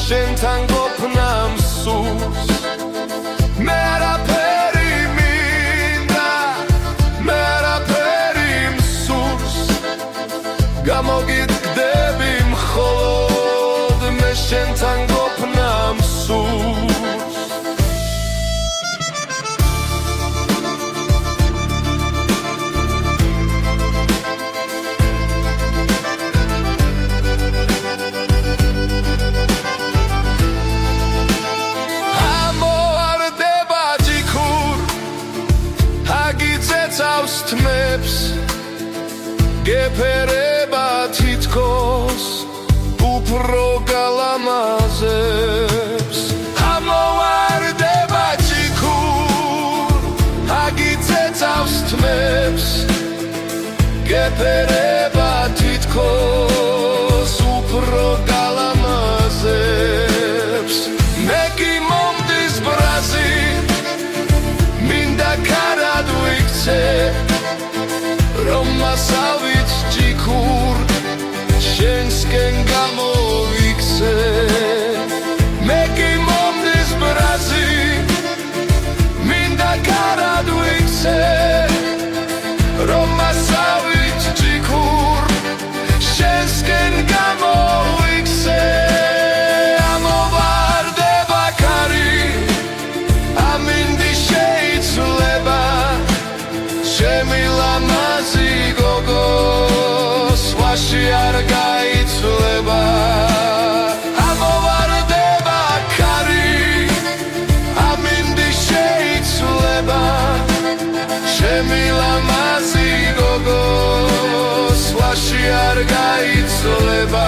შენთან ყოფნა მსურს მე არაფერი მინდა მე არაფერი მსურს გამოგიდგდები მხოლოდ მე შენთან ყოფნა მსურს თმებს გეფერება თითქოს უფრო გალამაზებს ამოვარდება ჭიქურ აგიწეცავს თმებს გეფერება თითქოს უფრო გალამაზებს მე კი მომდის ბრაზი მინდა კარად ვიქცე რომ მასავით ჭიქურ შენსკენ გამოვიქცე მე კი მომდის ბრაზი მინდა კარად ვიქცე რომ მასავით ჭიქურ შენსკენ გამოვიქცე ამოვარდება ქარი ამინდი შეიძლება ჩემი ლამაზი გოგო სვაში არ გაიცვლება ამოვარდება ქარი ამინდი შეიძლება ჩემი ლამაზი გოგო სვაში არ გაიცვლება